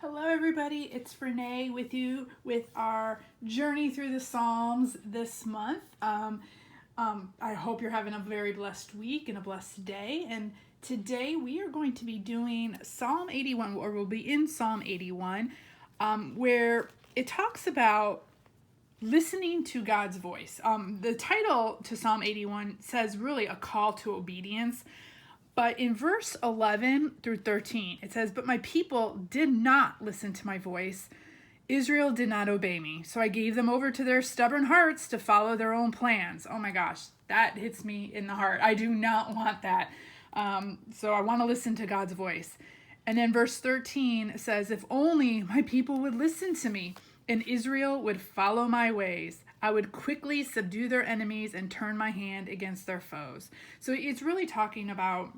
Hello everybody, it's Renee with you with our journey through the Psalms this month. I hope you're having a very blessed week and a blessed day. And today we are going to be doing Psalm 81, or we'll be in Psalm 81, where it talks about listening to God's voice. The title to Psalm 81 says really a call to obedience. But in verse 11 through 13, it says, "But my people did not listen to my voice. Israel did not obey me. So I gave them over to their stubborn hearts to follow their own plans." Oh my gosh, that hits me in the heart. I do not want that. So I want to listen to God's voice. And then verse 13 says, "If only my people would listen to me and Israel would follow my ways, I would quickly subdue their enemies and turn my hand against their foes." So it's really talking about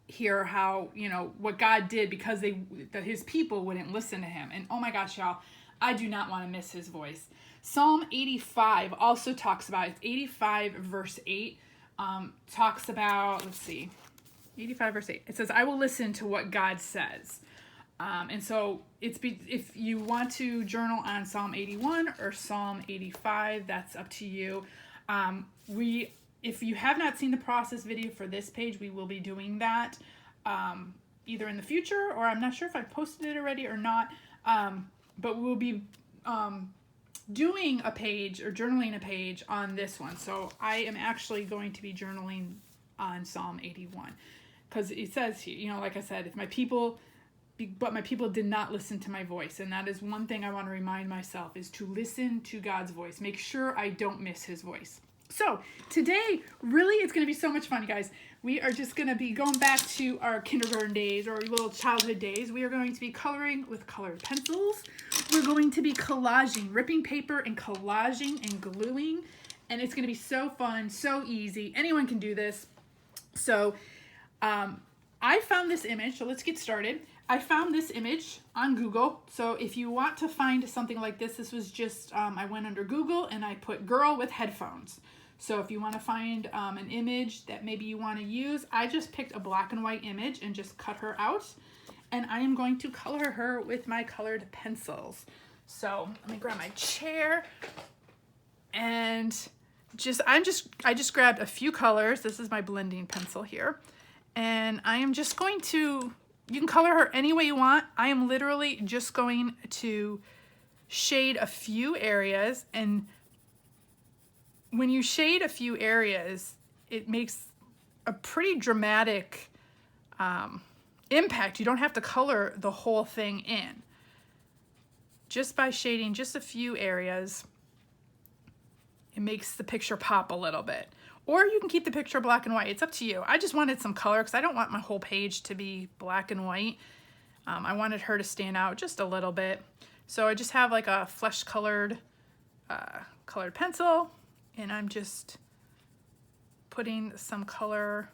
here how, what God did because his people wouldn't listen to him. And oh my gosh, y'all, I do not want to miss his voice. Psalm 85 also talks about, it's 85 verse 8, talks about, 85 verse 8. It says, "I will listen to what God says." And so if you want to journal on Psalm 81 or Psalm 85, that's up to you. If you have not seen the process video for this page, we will be doing that either in the future, or I'm not sure if I posted it already or not, but we'll be doing a page or journaling a page on this one. So I am actually going to be journaling on Psalm 81 because it says here, like I said, but my people did not listen to my voice. And that is one thing I want to remind myself, is to listen to God's voice. Make sure I don't miss his voice. So today, really, it's going to be so much fun, you guys. We are just going to be going back to our kindergarten days or little childhood days. We are going to be coloring with colored pencils. We're going to be collaging, ripping paper and collaging and gluing. And it's going to be so fun, so easy. Anyone can do this. So I found this image. So let's get started. I found this image on Google. So if you want to find something like this was just, I went under Google and I put girl with headphones. So if you want to find an image that maybe you want to use, I just picked a black and white image and just cut her out. And I am going to color her with my colored pencils. So let me grab my chair and I just grabbed a few colors. This is my blending pencil here. And I am just going to, you can color her any way you want. I am literally just going to shade a few areas, and when you shade a few areas, it makes a pretty dramatic impact. You don't have to color the whole thing in. Just by shading just a few areas, it makes the picture pop a little bit. Or you can keep the picture black and white. It's up to you. I just wanted some color because I don't want my whole page to be black and white. I wanted her to stand out just a little bit. So I just have like a flesh colored pencil, and I'm just putting some color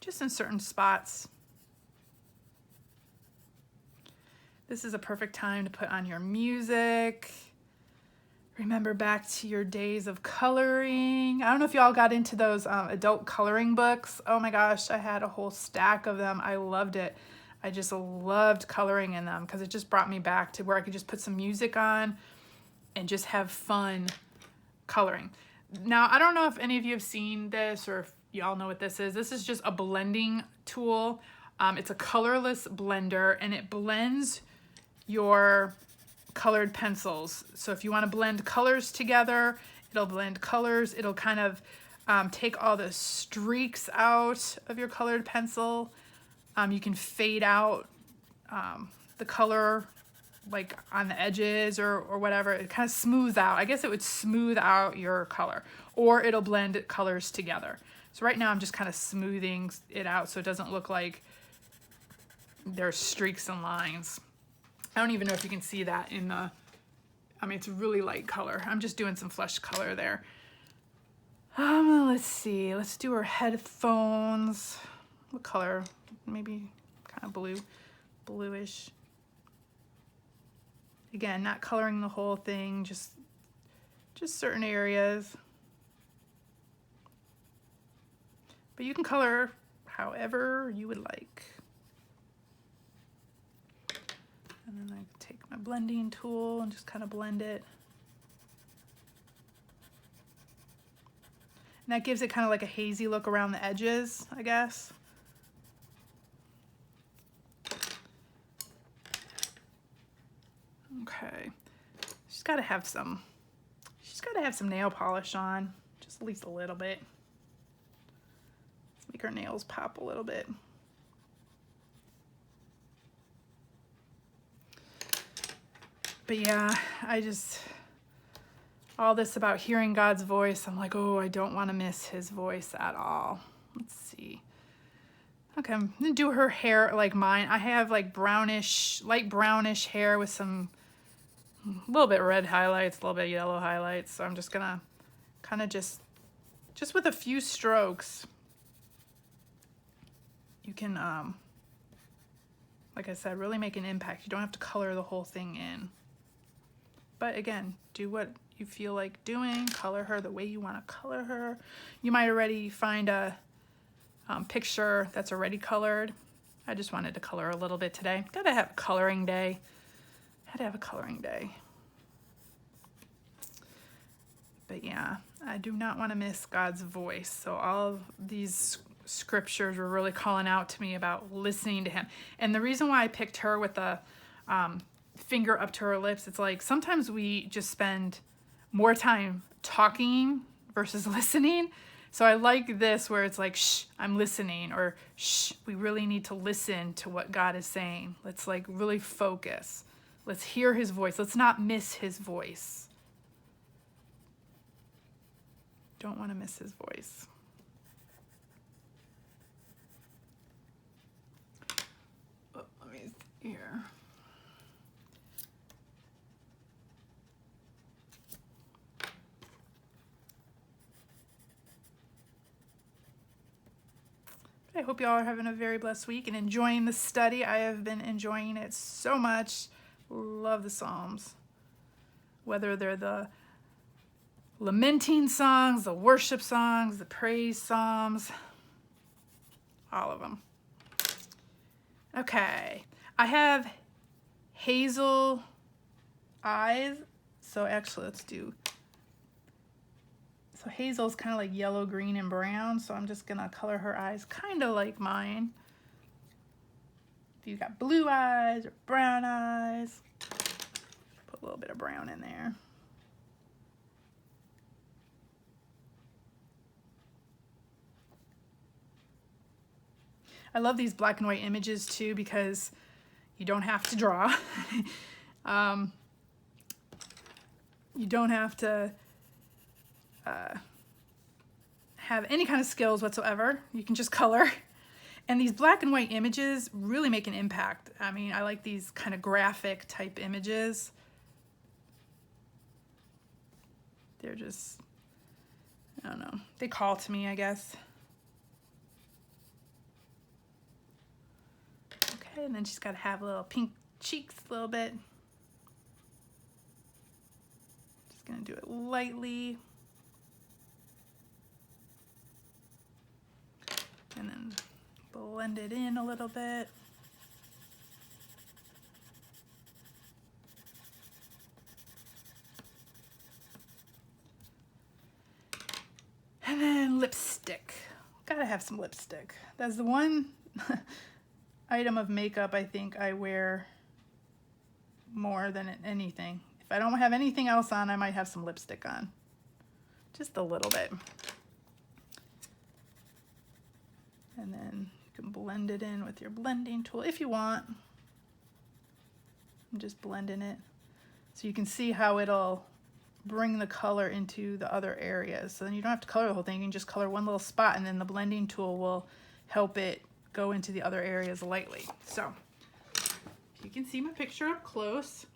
just in certain spots. This is a perfect time to put on your music. Remember back to your days of coloring. I don't know if y'all got into those adult coloring books. Oh my gosh, I had a whole stack of them. I loved it. I just loved coloring in them because it just brought me back to where I could just put some music on and just have fun coloring. Now, I don't know if any of you have seen this or if y'all know what this is. This is just a blending tool. It's a colorless blender, and it blends your colored pencils. So if you want to blend colors together, it'll blend colors. It'll kind of take all the streaks out of your colored pencil. You can fade out the color like on the edges or whatever. It kind of smooths out. I guess it would smooth out your color, or it'll blend colors together. So right now I'm just kind of smoothing it out so it doesn't look like there's streaks and lines. I don't even know if you can see that in the, it's really light color. I'm just doing some flesh color there. Let's see, let's do her headphones. What color? Maybe kind of blue, bluish. Again, not coloring the whole thing, just certain areas. But you can color however you would like. And then I take my blending tool and just kind of blend it. And that gives it kind of like a hazy look around the edges, I guess. Okay. She's got to have some nail polish on, just at least a little bit. Let's make her nails pop a little bit. But yeah, all this about hearing God's voice, I'm like, oh, I don't want to miss his voice at all. Let's see. Okay, I'm gonna do her hair like mine. I have like brownish, light brownish hair with some, a little bit red highlights, a little bit yellow highlights. So I'm just gonna kind of just with a few strokes, you can, like I said, really make an impact. You don't have to color the whole thing in. But again, do what you feel like doing. Color her the way you want to color her. You might already find a picture that's already colored. I just wanted to color a little bit today. Gotta have a coloring day. Had to have a coloring day. But yeah, I do not want to miss God's voice. So all of these scriptures were really calling out to me about listening to him. And the reason why I picked her with the finger up to her lips, it's like sometimes we just spend more time talking versus listening. So I like this where it's like, shh, I'm listening, or shh, we really need to listen to what God is saying. Let's like really focus. Let's hear his voice. Let's not miss his voice. Don't want to miss his voice. Oh, let me see here. I hope y'all are having a very blessed week and enjoying the study. I have been enjoying it so much. Love the Psalms. Whether they're the lamenting songs, the worship songs, the praise psalms, all of them. Okay, I have hazel eyes. So actually let's do, so hazel's kind of like yellow, green, and brown. So I'm just gonna color her eyes kind of like mine. If you got blue eyes or brown eyes, put a little bit of brown in there. I love these black and white images too because you don't have to draw. You don't have to have any kind of skills whatsoever. You can just color. And these black and white images really make an impact. I mean, I like these kind of graphic type images. They're just, I don't know, they call to me, I guess. Okay, and then she's got to have little pink cheeks a little bit. Just gonna do it lightly. And then blend it in a little bit. And then lipstick. Gotta have some lipstick. That's the one item of makeup I think I wear more than anything. If I don't have anything else on, I might have some lipstick on. Just a little bit. And then you can blend it in with your blending tool if you want. I'm just blending it. So you can see how it'll bring the color into the other areas. So then you don't have to color the whole thing. You can just color one little spot and then the blending tool will help it go into the other areas lightly. So you can see my picture up close.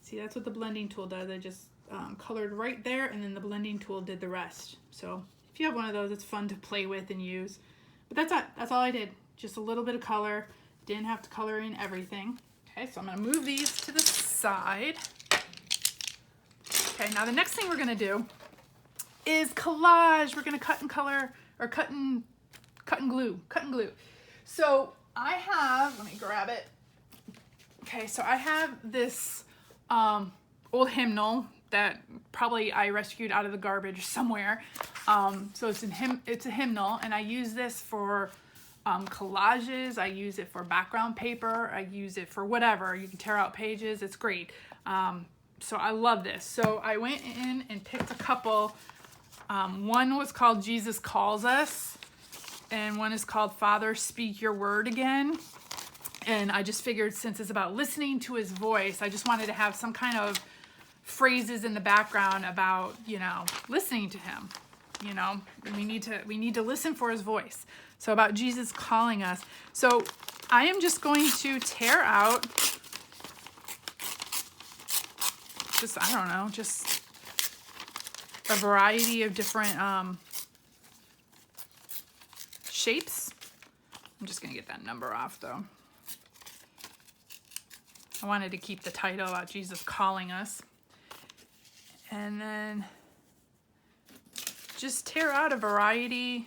See, that's what the blending tool does. I just colored right there and then the blending tool did the rest. So if you have one of those, it's fun to play with and use. But that's all I did. Just a little bit of color. Didn't have to color in everything. Okay, so I'm gonna move these to the side. Okay, now the next thing we're gonna do is collage. We're gonna cut and color, or cut and glue. So I have, let me grab it. Okay, so I have this old hymnal that probably I rescued out of the garbage somewhere. So it's a hymnal, and I use this for collages. I use it for background paper. I use it for whatever. You can tear out pages. It's great. So I love this. So I went in and picked a couple. One was called Jesus Calls Us, and one is called Father, Speak Your Word Again. And I just figured, since it's about listening to his voice, I just wanted to have some kind of phrases in the background about, you know, listening to him. You know, we need to listen for his voice. So about Jesus calling us. So I am just going to tear out just, I don't know, just a variety of different shapes. I'm just gonna get that number off though. I wanted to keep the title about Jesus calling us. And then just tear out a variety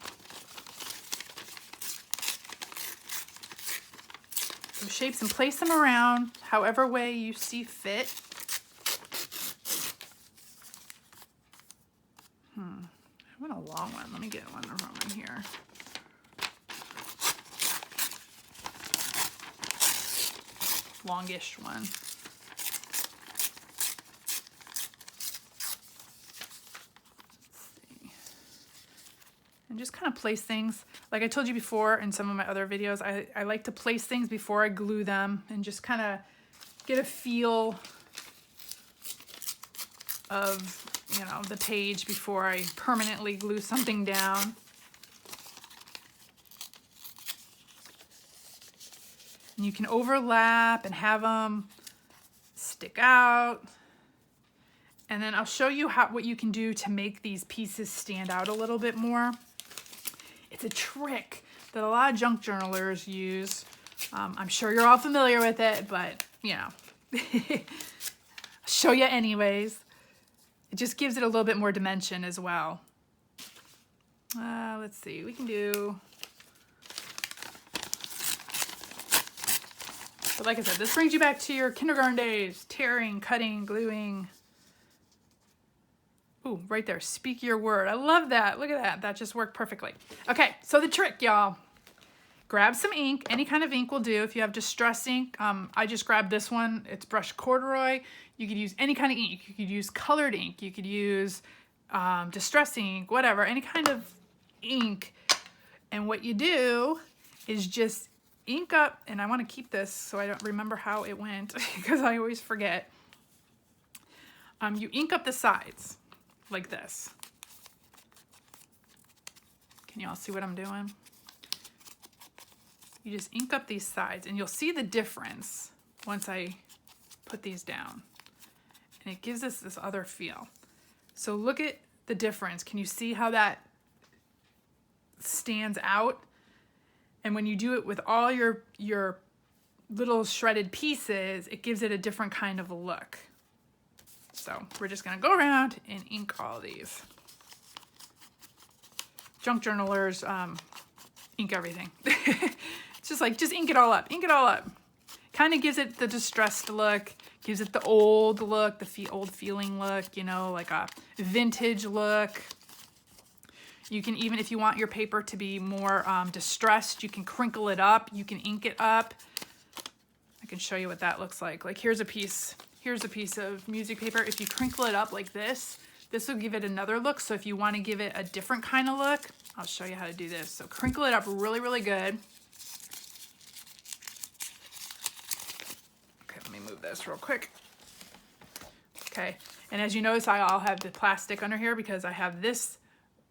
of shapes and place them around however way you see fit. I want a long one. Let me get one from here. Longish one. And just kind of place things, like I told you before in some of my other videos, I like to place things before I glue them and just kind of get a feel of, you know, the page before I permanently glue something down. And you can overlap and have them stick out. And then I'll show you what you can do to make these pieces stand out a little bit more. It's a trick that a lot of junk journalers use. I'm sure you're all familiar with it, but you know, I'll show you anyways. It just gives it a little bit more dimension as well. Let's see, we can do, but like I said, this brings you back to your kindergarten days, tearing, cutting, gluing. Ooh, right there, speak your word. I love that. Look at that. That just worked perfectly. Okay, so the trick, y'all. Grab some ink. Any kind of ink will do. If you have distress ink, I just grabbed this one. It's brushed corduroy. You could use any kind of ink. You could use colored ink. You could use distress ink, whatever, any kind of ink. And what you do is just ink up, and I want to keep this so I don't remember how it went because I always forget. You ink up the sides like this. Can you all see what I'm doing? You just ink up these sides, and you'll see the difference once I put these down. And it gives us this other feel. So look at the difference. Can you see how that stands out? And when you do it with all your little shredded pieces, it gives it a different kind of a look. So we're just gonna go around and ink all these. Junk journalers ink everything. It's just like, just ink it all up, ink it all up. Kind of gives it the distressed look, gives it the old look, the old feeling look, you know, like a vintage look. You can even, if you want your paper to be more distressed, you can crinkle it up, you can ink it up. I can show you what that looks like. Like here's a piece of music paper. If you crinkle it up like this will give it another look. So if you want to give it a different kind of look, I'll show you how to do this. So crinkle it up really, really good. Okay, let me move this real quick. Okay, and as you notice, I'll have the plastic under here because I have this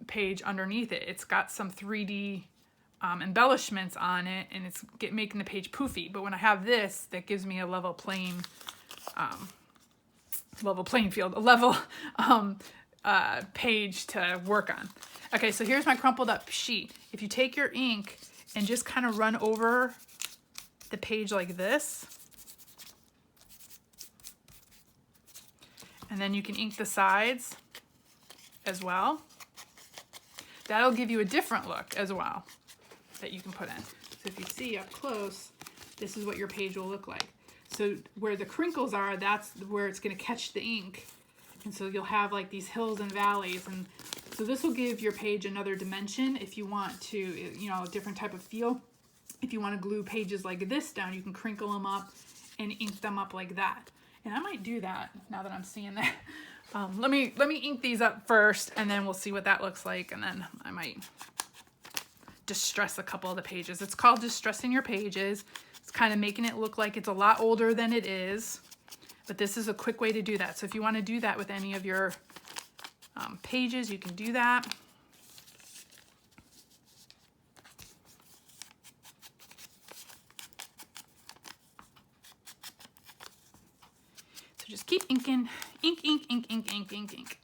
page underneath it. It's got some 3D embellishments on it, and it's making the page poofy. But when I have this, that gives me a level playing field, a level page to work on. Okay, so here's my crumpled up sheet. If you take your ink and just kind of run over the page like this, and then you can ink the sides as well. That'll give you a different look as well that you can put in. So if you see up close, this is what your page will look like. So where the crinkles are, that's where it's going to catch the ink. And so you'll have like these hills and valleys. And so this will give your page another dimension if you want to, you know, a different type of feel. If you want to glue pages like this down, you can crinkle them up and ink them up like that. And I might do that now that I'm seeing that. Let me ink these up first, and then we'll see what that looks like. And then I might distress a couple of the pages. It's called distressing your pages. It's kind of making it look like it's a lot older than it is. But this is a quick way to do that. So if you want to do that with any of your pages, you can do that. So just keep inking. Ink, ink, ink, ink, ink, ink, ink.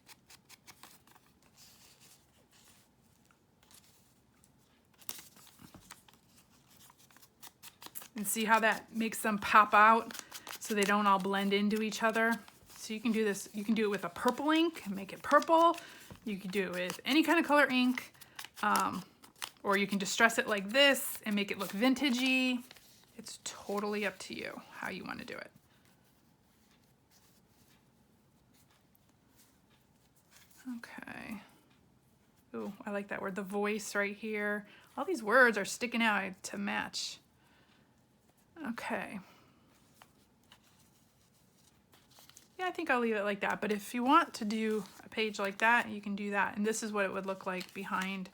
And see how that makes them pop out so they don't all blend into each other. So you can do this, you can do it with a purple ink and make it purple. You can do it with any kind of color ink, or you can distress it like this and make it look vintagey. It's totally up to you how you want to do it. Okay. Ooh, I like that word, the voice right here. All these words are sticking out to match. Okay. Yeah, I think I'll leave it like that. But if you want to do a page like that, you can do that. And this is what it would look like behind.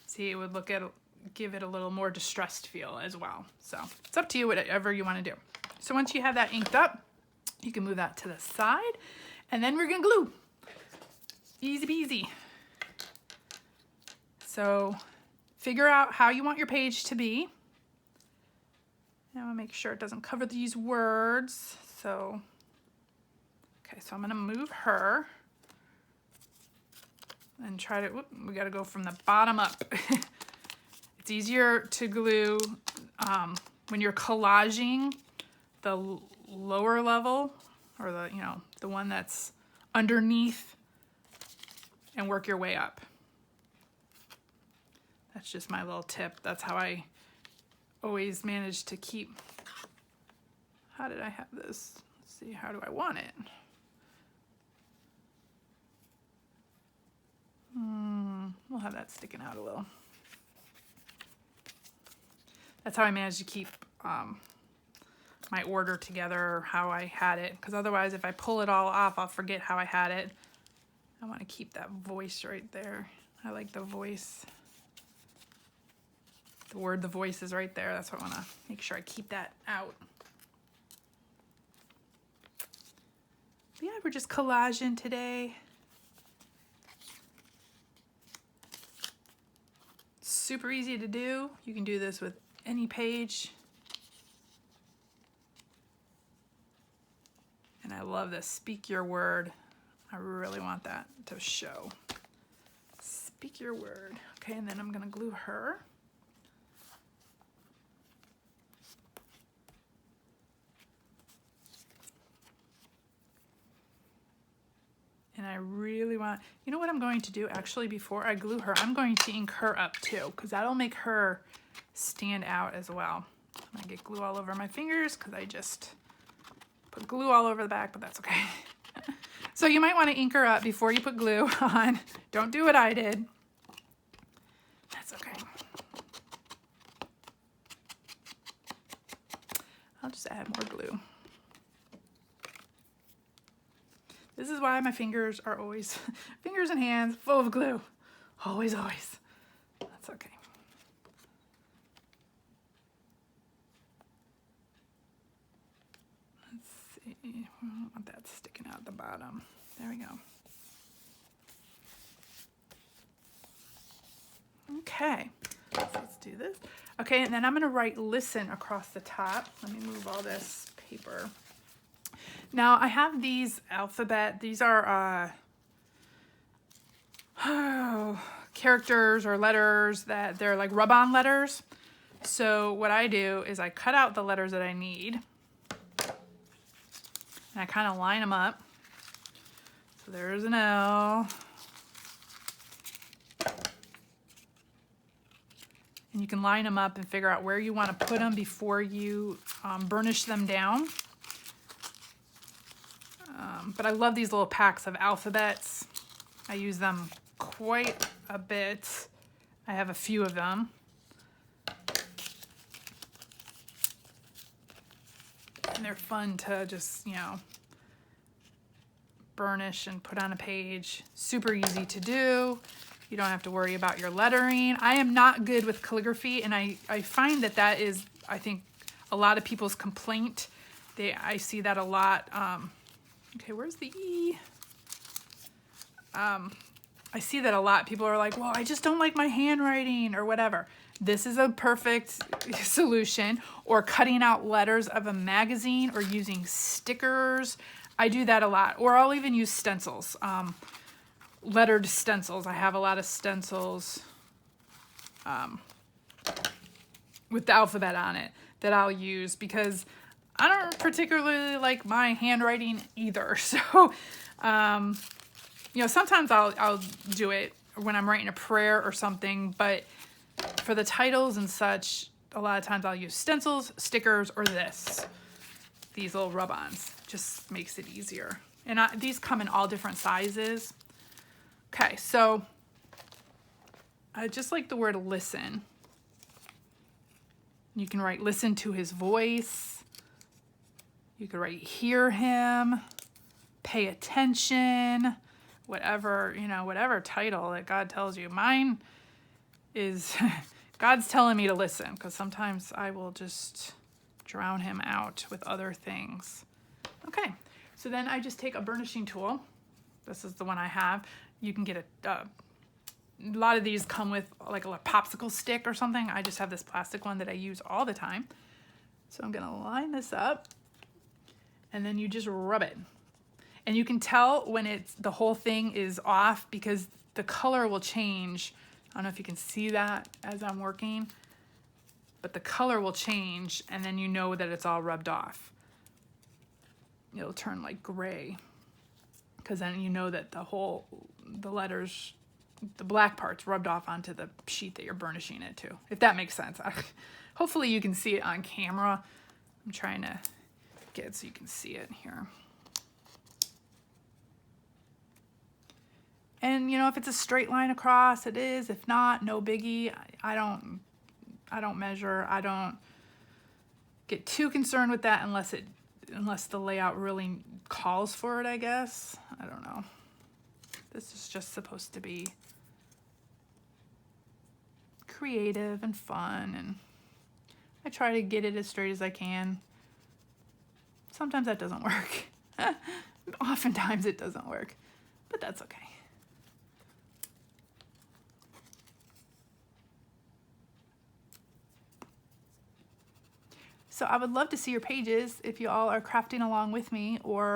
See, it would look at, give it a little more distressed feel as well. So it's up to you, whatever you want to do. So once you have that inked up, you can move that to the side. And then we're going to glue. Easy peasy. So figure out how you want your page to be. Now I'll make sure it doesn't cover these words. So, okay, so I'm gonna move her and try to, whoop, we gotta go from the bottom up. It's easier to glue when you're collaging the lower level, or the, you know, the one that's underneath, and work your way up. That's just my little tip. That's how I always manage to keep. How did I have this? Let's see, how do I want it? We'll have that sticking out a little. That's how I managed to keep my order together, or how I had it. Because otherwise, if I pull it all off, I'll forget how I had it. I want to keep that voice right there. I like the voice. The word, the voice is right there. That's why I want to make sure I keep that out. But yeah, we're just collaging today. Super easy to do. You can do this with any page. And I love this, speak your word. I really want that to show. Speak your word. Okay, and then I'm gonna glue her. And I really want, you know what I'm going to do actually before I glue her? I'm going to ink her up too, because that'll make her stand out as well. I'm gonna get glue all over my fingers because I just put glue all over the back, but that's okay. So you might want to ink her up before you put glue on. Don't do what I did. That's okay. I'll just add more glue. This is why my fingers are always, fingers and hands full of glue. Always, always. That's okay. Let's see, I don't want that sticking out the bottom. There we go. Okay, so let's do this. Okay, and then I'm gonna write listen across the top. Let me move all this paper. Now I have these alphabet, these are characters or letters that they're like rub-on letters. So what I do is I cut out the letters that I need and I kind of line them up. So there's an L. And you can line them up and figure out where you want to put them before you burnish them down. But I love these little packs of alphabets. I use them quite a bit. I have a few of them. And they're fun to just, burnish and put on a page. Super easy to do. You don't have to worry about your lettering. I am not good with calligraphy, and I find that is, I think, a lot of people's complaint. I see that a lot. Okay, where's the E? I see that a lot. People are like, well, I just don't like my handwriting or whatever. This is a perfect solution. Or cutting out letters of a magazine or using stickers. I do that a lot. Or I'll even use stencils. Lettered stencils. I have a lot of stencils with the alphabet on it that I'll use because I don't particularly like my handwriting either. So, sometimes I'll do it when I'm writing a prayer or something, but for the titles and such, a lot of times I'll use stencils, stickers, or these little rub-ons. Just makes it easier. And these come in all different sizes. Okay, so I just like the word listen. You can write listen to his voice. You could write hear him, pay attention, whatever title that God tells you. Mine is God's telling me to listen, because sometimes I will just drown him out with other things. Okay, so then I just take a burnishing tool. This is the one I have. You can get a lot of these come with like a popsicle stick or something. I just have this plastic one that I use all the time. So I'm gonna line this up, and then you just rub it. And you can tell when the whole thing is off because the color will change. I don't know if you can see that as I'm working, but the color will change, and then you know that it's all rubbed off. It'll turn like gray, because then you know that the letters, the black part's rubbed off onto the sheet that you're burnishing it to, if that makes sense. Hopefully you can see it on camera. I'm trying to get it so you can see it here. And if it's a straight line across, it is. If not, no biggie. I don't measure. I don't get too concerned with that unless the layout really calls for it, I guess. I don't know. This is just supposed to be creative and fun, and I try to get it as straight as I can. Sometimes that doesn't work. Oftentimes it doesn't work, but that's okay. So I would love to see your pages if you all are crafting along with me, or